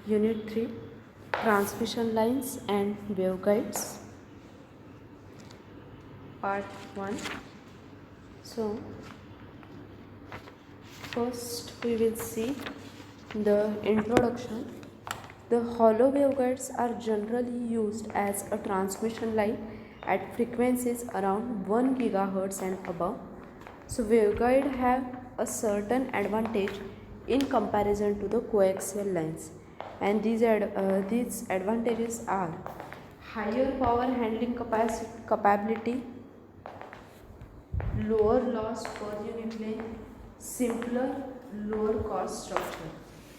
Unit 3, Transmission Lines and Waveguides, Part 1. So, first we will see the introduction. The hollow waveguides are generally used as a transmission line at frequencies around 1 GHz and above. So, waveguide have a certain advantage in comparison to the coaxial lines, and these advantages are higher power handling capability, lower loss per unit length, simpler, lower cost structure.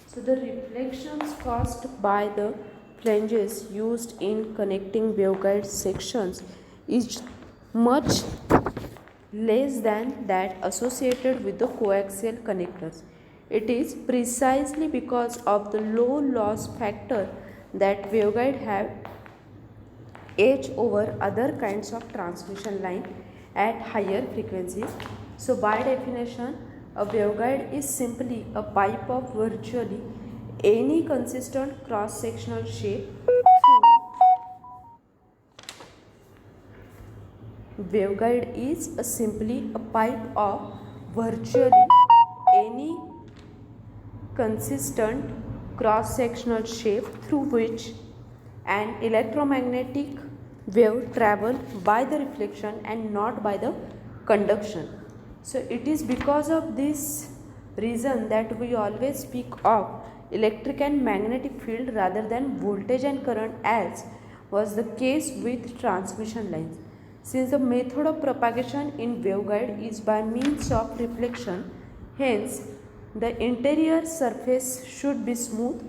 So the reflections caused by the flanges used in connecting waveguide sections is much less than that associated with the coaxial connectors. It is precisely because of the low loss factor that waveguide have edge over other kinds of transmission line at higher frequencies. So by definition, a waveguide is simply a pipe of virtually any consistent cross-sectional shape. Waveguide is simply a pipe of virtually any consistent cross-sectional shape through which an electromagnetic wave travels by the reflection and not by the conduction. So it is because of this reason that we always speak of electric and magnetic field rather than voltage and current, as was the case with transmission lines. Since the method of propagation in waveguide is by means of reflection, hence the interior surface should be smooth,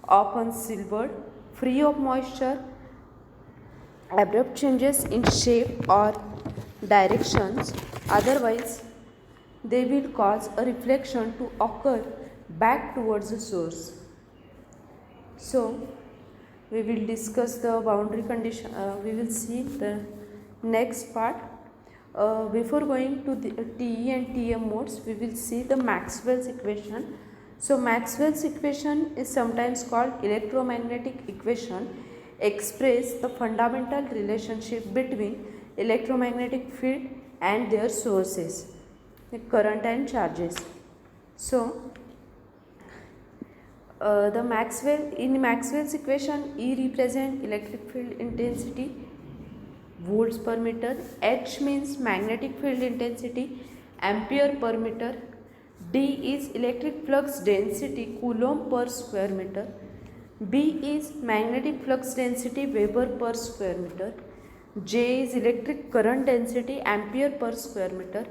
often silvered, free of moisture. Abrupt changes in shape or directions, otherwise they will cause a reflection to occur back towards the source. So we will discuss the boundary condition. We will see the next part. Before going to the TE and TM modes, we will see the Maxwell's equation. So Maxwell's equation is sometimes called electromagnetic equation, express the fundamental relationship between electromagnetic field and their sources, the current and charges. So the Maxwell's equation, E represent electric field intensity, volts per meter, H means magnetic field intensity, ampere per meter, D is electric flux density, coulomb per square meter, B is magnetic flux density, Weber per square meter, J is electric current density, ampere per square meter,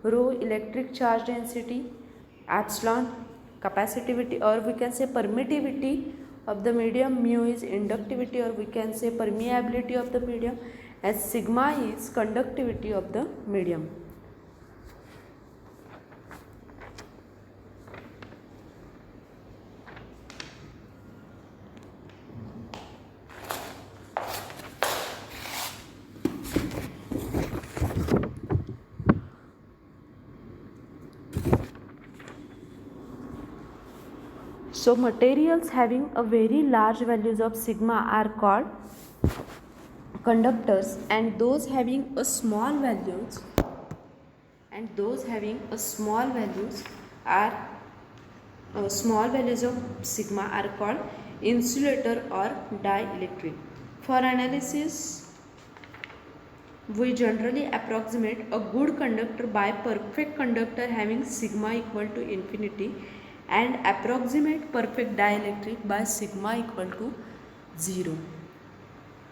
rho electric charge density, epsilon capacitivity, or we can say permittivity of the medium, mu is inductivity, or we can say permeability of the medium, as sigma is conductivity of the medium. So materials having a very large values of sigma are called conductors, and those having a small values are small values of sigma are called insulator or dielectric. For analysis, we generally approximate a good conductor by perfect conductor having sigma equal to infinity, and approximate perfect dielectric by sigma equal to 0.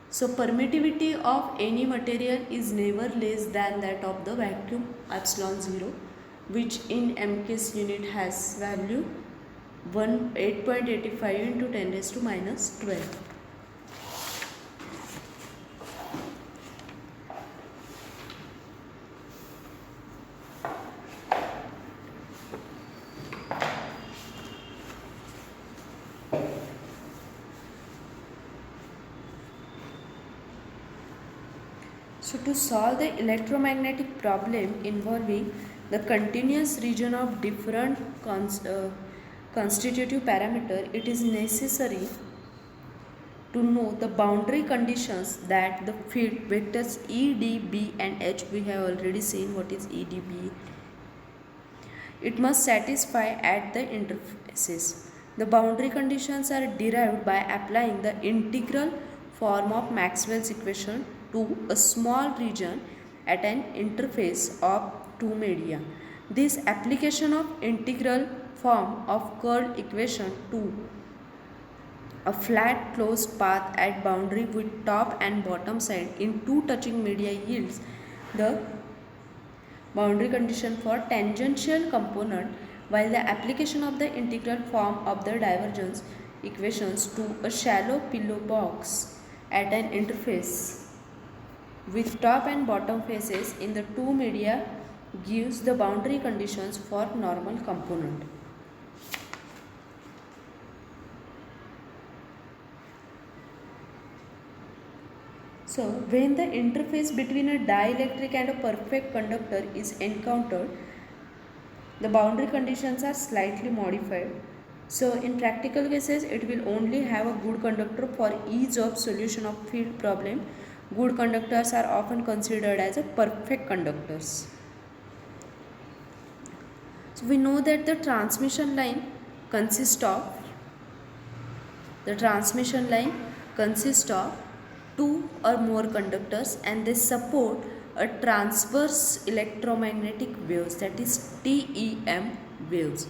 So permittivity of any material is never less than that of the vacuum, epsilon 0, which in MKS unit has value 8.85 into 10 raised to minus 12. So to solve the electromagnetic problem involving the continuous region of different constitutive parameter, it is necessary to know the boundary conditions that the field vectors E, D, B and H, we have already seen what is E, D, B. It must satisfy at the interfaces. The boundary conditions are derived by applying the integral form of Maxwell's equation to a small region at an interface of two media. This application of integral form of curl equation to a flat closed path at boundary with top and bottom side in two touching media yields the boundary condition for tangential component, while the application of the integral form of the divergence equations to a shallow pillow box at an interface with top and bottom faces in the two media gives the boundary conditions for normal component. So, when the interface between a dielectric and a perfect conductor is encountered, the boundary conditions are slightly modified. So, in practical cases, it will only have a good conductor for ease of solution of field problem. Good conductors are often considered as a perfect conductors. So, we know that the transmission line consists of two or more conductors and they support a transverse electromagnetic waves, that is TEM waves.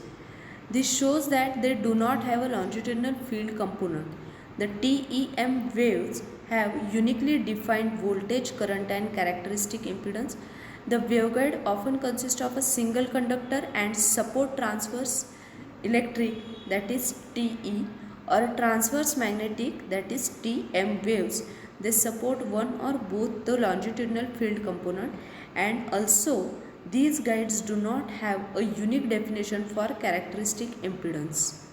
This shows that they do not have a longitudinal field component. The TEM waves have uniquely defined voltage, current and characteristic impedance. The waveguide often consists of a single conductor and support transverse electric, that is TE, or a transverse magnetic, that is TM waves. They support one or both the longitudinal field component, and also these guides do not have a unique definition for characteristic impedance.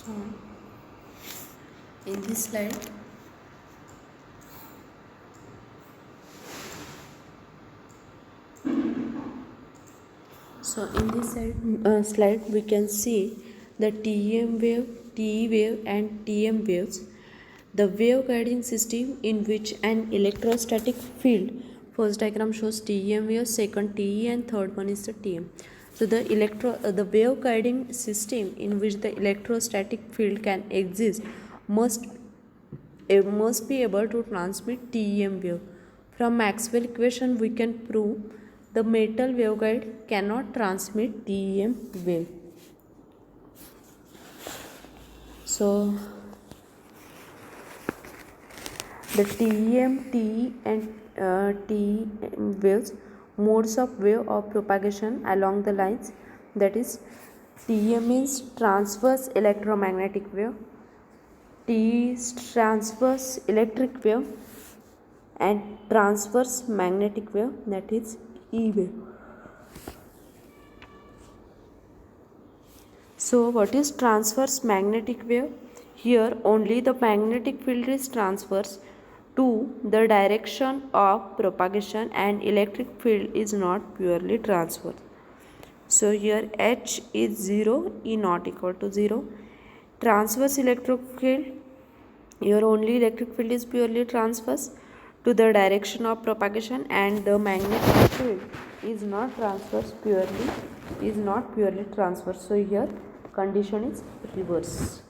So in this slide, slide we can see the TEM wave, TE wave and TM waves. The wave guiding system in which an electrostatic field, first diagram shows TEM wave, second TE and third one is the TM. So the wave guiding system in which the electrostatic field can exist must be able to transmit TEM wave. From Maxwell equation we can prove the metal waveguide cannot transmit TEM wave. So the TEM, TE and TEM waves, modes of wave of propagation along the lines, that is TEM means transverse electromagnetic wave, TE is transverse electric wave and transverse magnetic wave, that is E wave. So what is transverse magnetic wave? Here only the magnetic field is transverse to the direction of propagation and electric field is not purely transverse. So here H is 0, E not equal to 0. Transverse electric field, here only electric field is purely transverse to the direction of propagation and the magnetic field is not purely transverse. So here condition is reverse.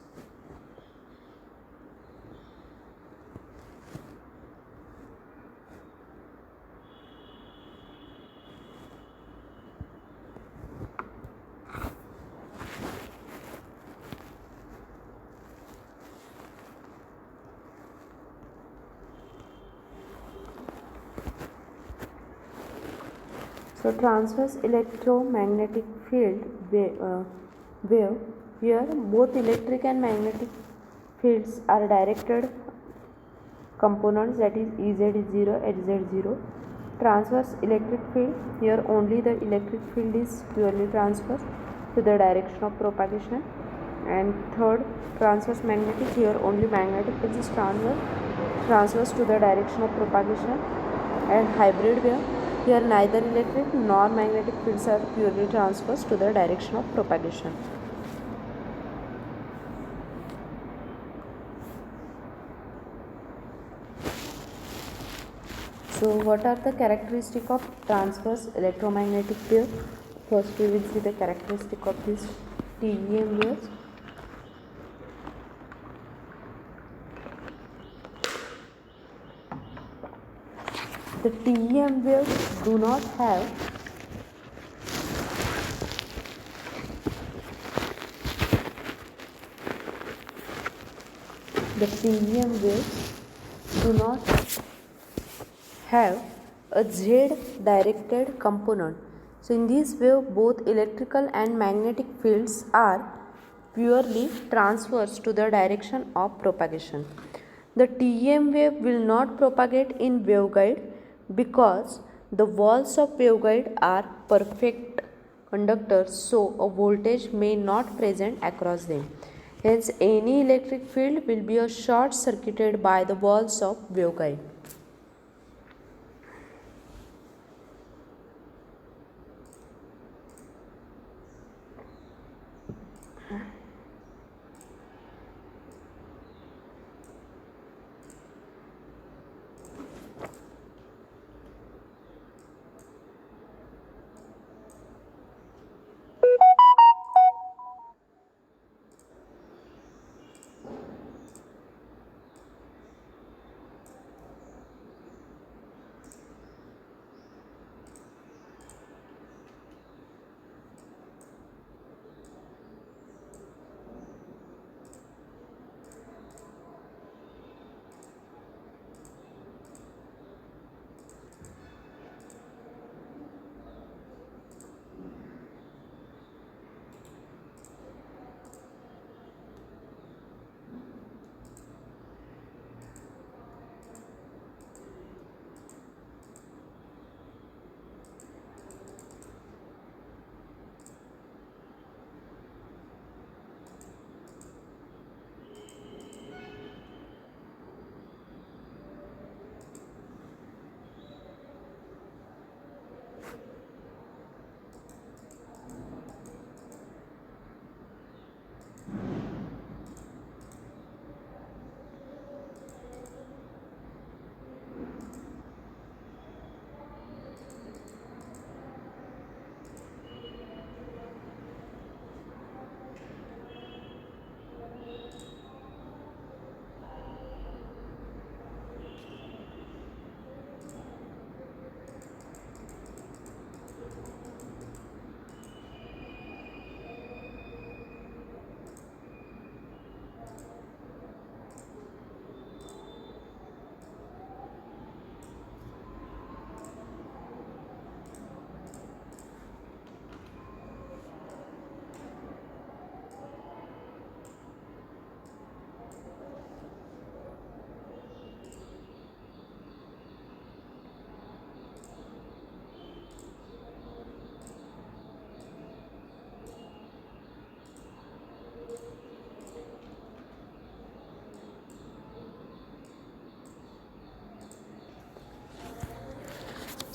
So transverse electromagnetic field wave, here both electric and magnetic fields are directed components, that is Ez is 0, Hz 0. Transverse electric field, here only the electric field is purely transverse to the direction of propagation. And third, transverse magnetic, here only magnetic field is transverse to the direction of propagation. And hybrid wave, here neither electric nor magnetic fields are purely transverse to the direction of propagation. So what are the characteristics of transverse electromagnetic wave? First we will see the characteristic of this TEM waves. The TEM waves do not have a Z directed component. So in this wave both electrical and magnetic fields are purely transverse to the direction of propagation. The TEM wave will not propagate in waveguide because the walls of waveguide are perfect conductors, so a voltage may not present across them. Hence any electric field will be short circuited by the walls of waveguide.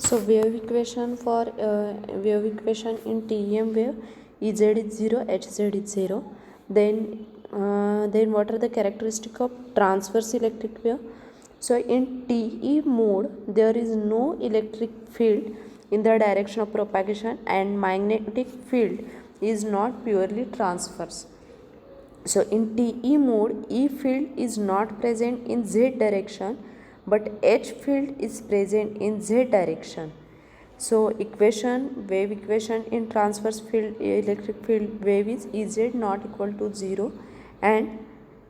So wave equation in TEM wave, Ez is 0, Hz is 0. Then what are the characteristic of transverse electric wave? So in TE mode, there is no electric field in the direction of propagation, and magnetic field is not purely transverse. So in TE mode, E field is not present in Z direction, but H field is present in Z direction. So wave equation in transverse field electric field wave is Ez not equal to 0 and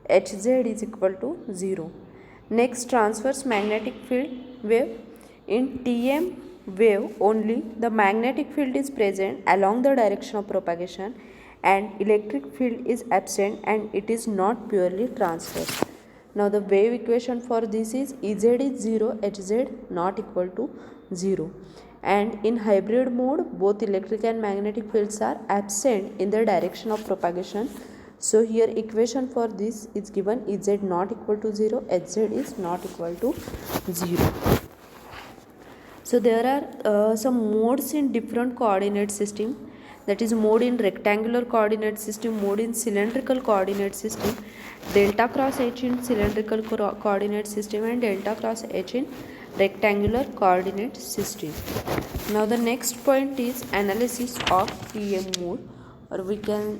Hz is equal to 0. Next, transverse magnetic field wave. In TM wave only the magnetic field is present along the direction of propagation, and electric field is absent and it is not purely transverse. Now the wave equation for this is Ez is 0, Hz not equal to 0. And in hybrid mode, both electric and magnetic fields are absent in the direction of propagation. So here equation for this is given: Ez not equal to 0, Hz is not equal to 0. So there are some modes in different coordinate system, that is mode in rectangular coordinate system, mode in cylindrical coordinate system, delta cross H in cylindrical coordinate system, and delta cross H in rectangular coordinate system. Now the next point is analysis of TM mode, or we can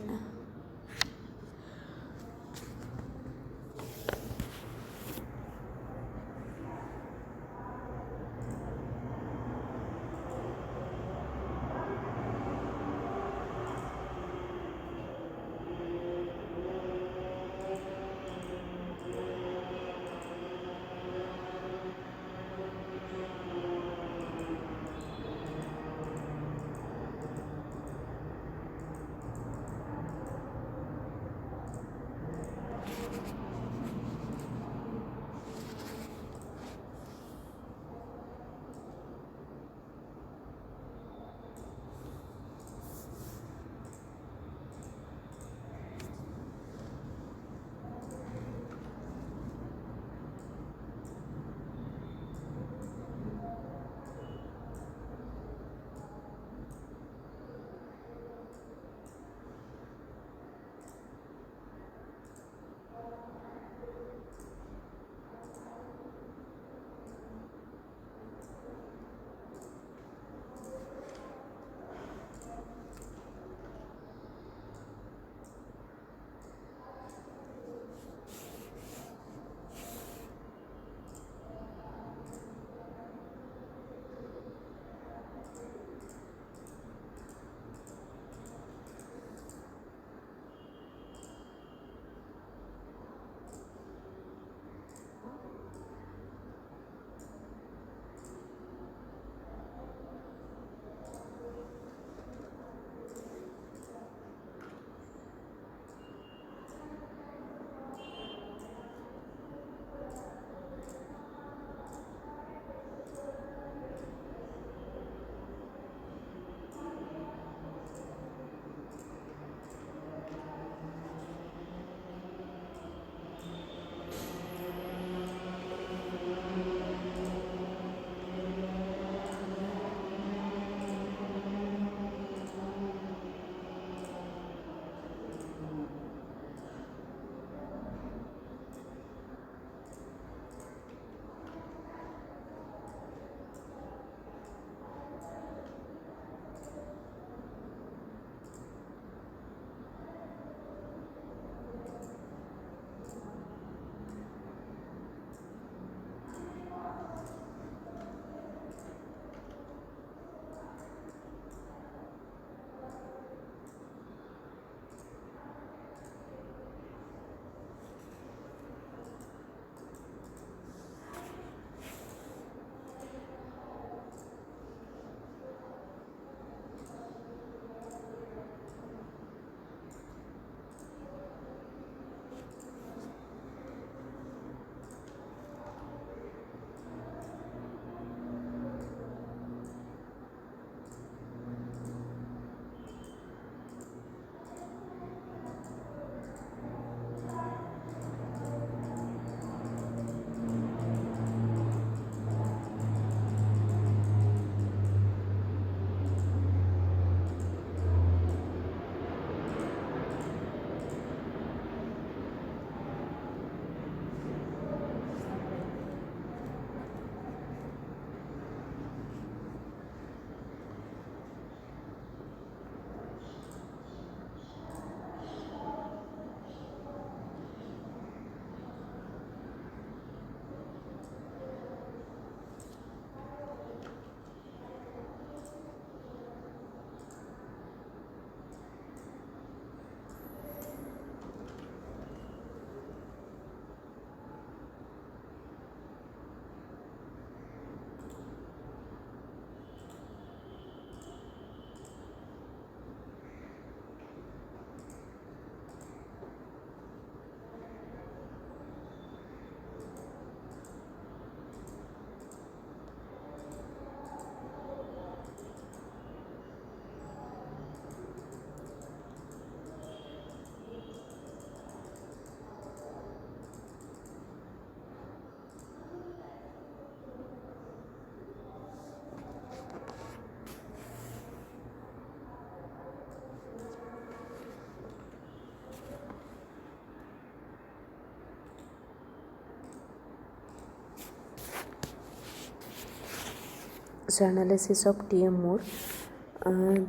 So analysis of TM mode.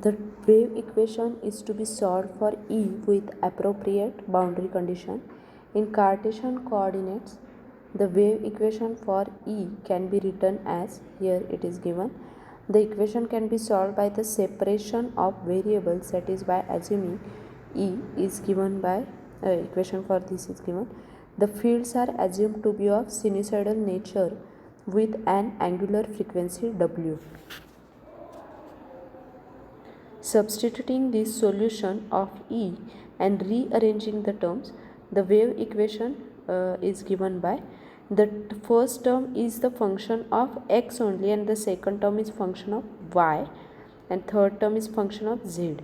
The wave equation is to be solved for E with appropriate boundary condition. In Cartesian coordinates, the wave equation for E can be written as, here it is given. The equation can be solved by the separation of variables, that is by assuming E is given by equation for this is given. The fields are assumed to be of sinusoidal nature with an angular frequency W. Substituting this solution of E and rearranging the terms, the wave equation is given by, the first term is the function of x only and the second term is function of y and third term is function of z.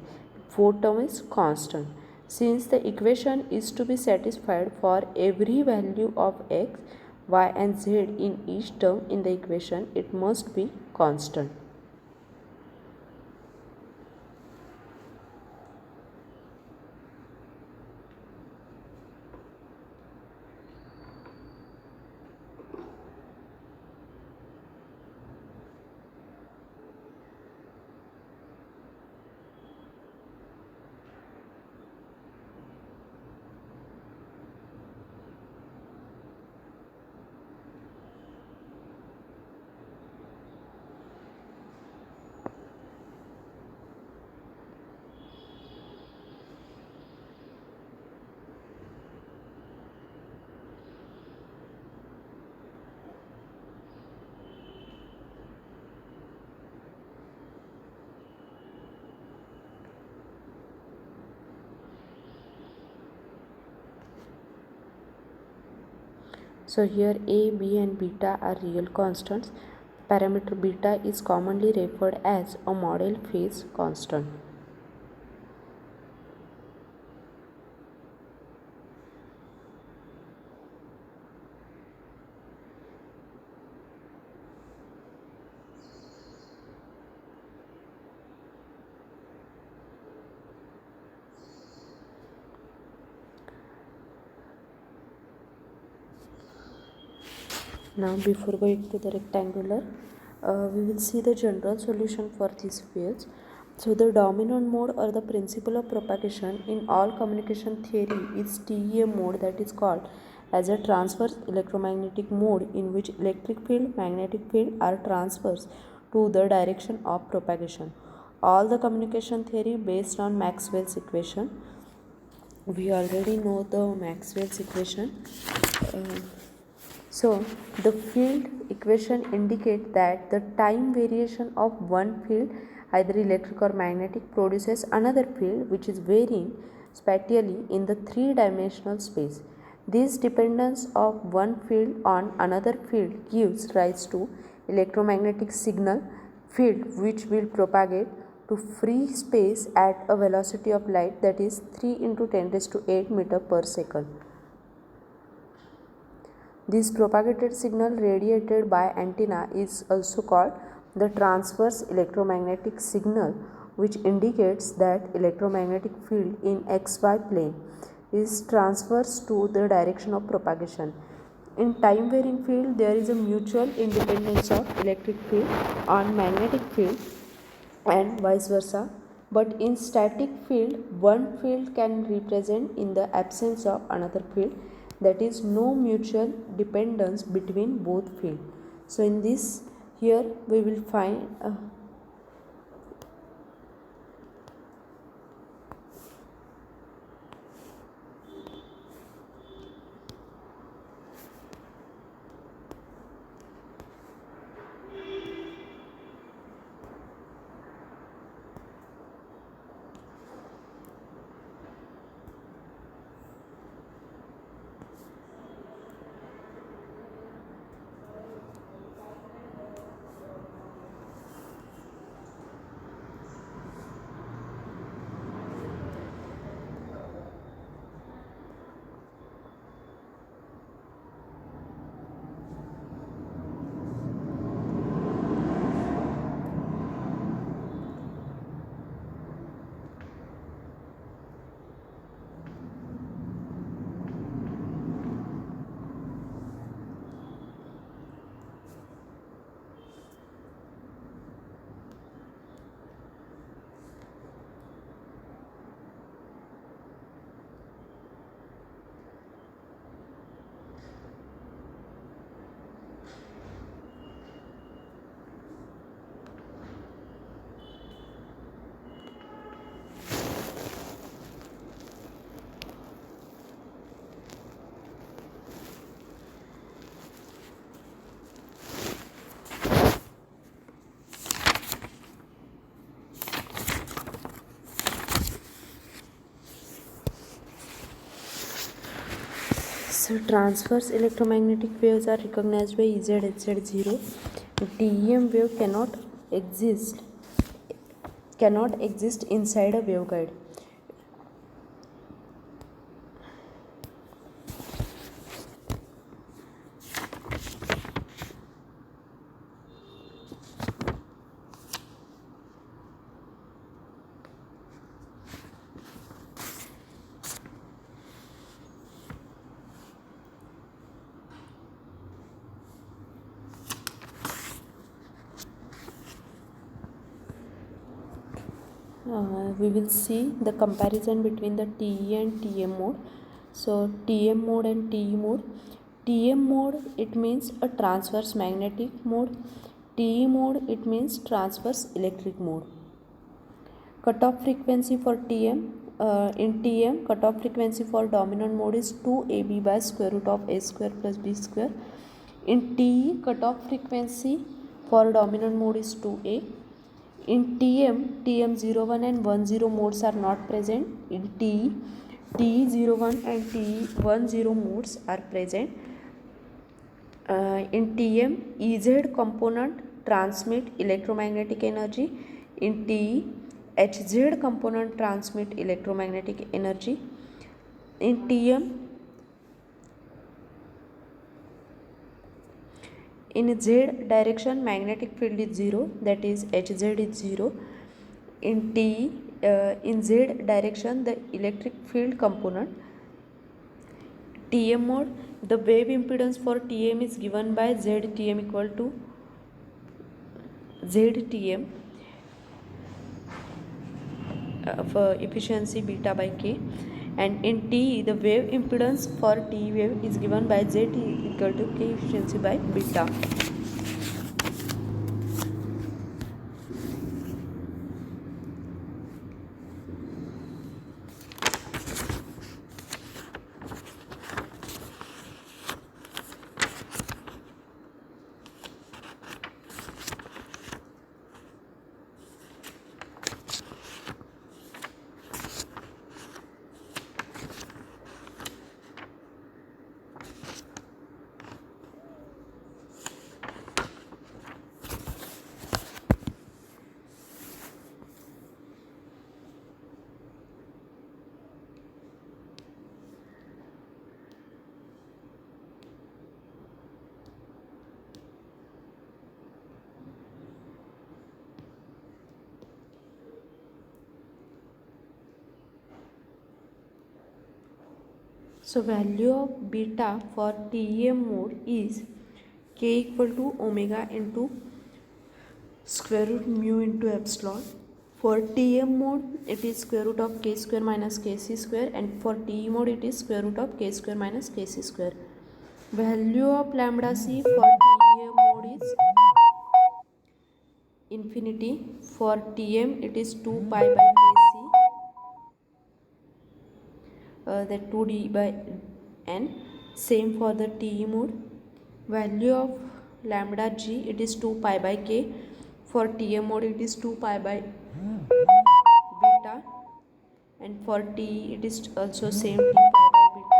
Fourth term is constant. Since the equation is to be satisfied for every value of x, y and z in each term in the equation, it must be constant. So here A, B and beta are real constants. Parameter beta is commonly referred as a model phase constant. Now before going to the rectangular, we will see the general solution for these fields. So the dominant mode or the principle of propagation in all communication theory is TEM mode, that is called as a transverse electromagnetic mode, in which electric field, magnetic field are transverse to the direction of propagation. All the communication theory based on Maxwell's equation. We already know the Maxwell's equation. So the field equation indicates that the time variation of one field, either electric or magnetic, produces another field which is varying spatially in the three-dimensional space. This dependence of one field on another field gives rise to electromagnetic signal field, which will propagate to free space at a velocity of light, that is 3 into 10 raised to 8 meter per second. This propagated signal radiated by antenna is also called the transverse electromagnetic signal, which indicates that electromagnetic field in xy plane is transverse to the direction of propagation. In time varying field, there is a mutual independence of electric field on magnetic field and vice versa. But in static field, one field can represent in the absence of another field, that is no mutual dependence between both fields. So in this, here we will find So transverse electromagnetic waves are recognized by Ez, Hz0. TEM wave cannot exist inside a waveguide. We will see the comparison between the TE and TM mode. So TM mode and TE mode. TM mode, it means a transverse magnetic mode. TE mode, it means transverse electric mode. Cutoff frequency for TM. In TM, cutoff frequency for dominant mode is 2AB by square root of A square plus B square. In TE, cutoff frequency for dominant mode is 2A. In TM, TM01 and 10 modes are not present. In TE, TE01 and TE10 modes are present. In TM, EZ component transmit electromagnetic energy. In TE, HZ component transmit electromagnetic energy. In TM, in Z direction magnetic field is 0, that is Hz is 0. In TE, in Z direction the electric field component. TM mode, the wave impedance for TM is given by ZTM equal to ZTM for efficiency beta by K, and in TE the wave impedance for TE wave is given by ZT equal to K efficiency by beta. So value of beta for TEM mode is K equal to omega into square root mu into epsilon. For TM mode it is square root of K square minus KC square, and for TE mode it is square root of K square minus KC square. Value of lambda C for TEM mode is infinity. For TM it is 2 pi by KC, that 2d by n. Same for the TE mode. Value of lambda G, it is 2 pi by K. For TM mode it is 2 pi by beta, and for TE it is also same 2 pi by beta.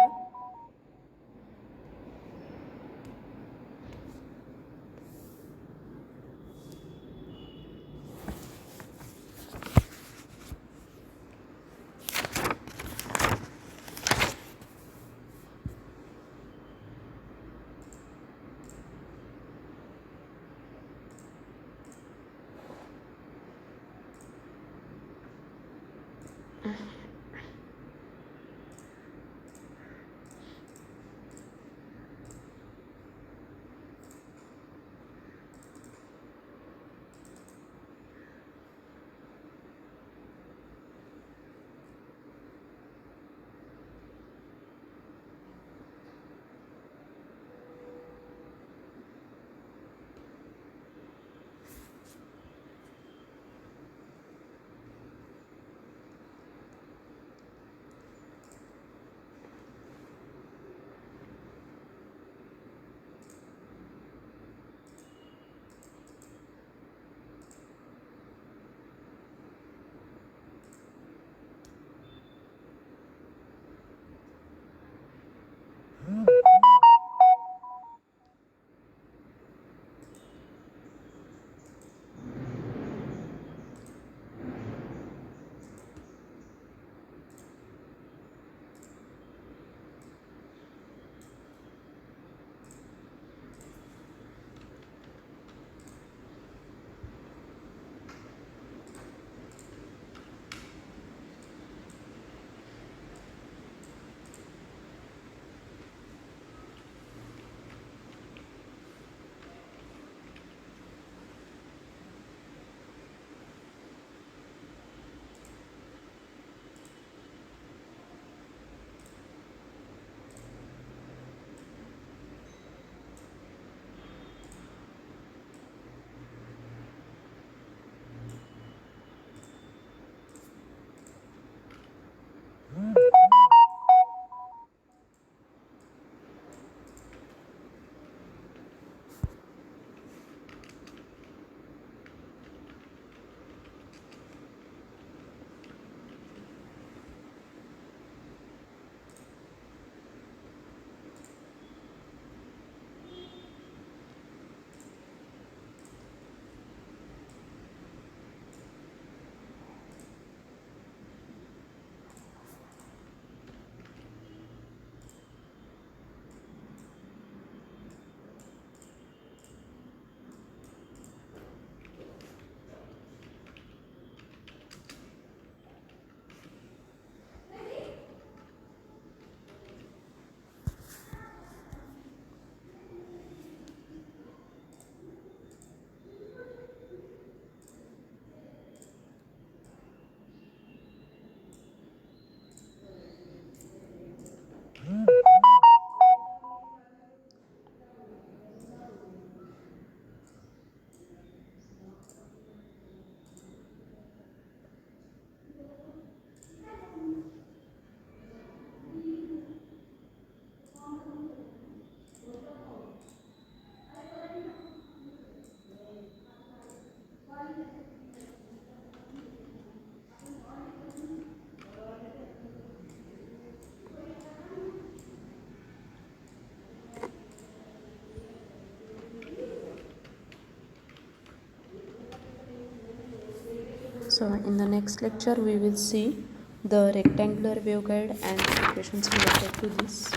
So in the next lecture we will see the rectangular waveguide and equations related to this.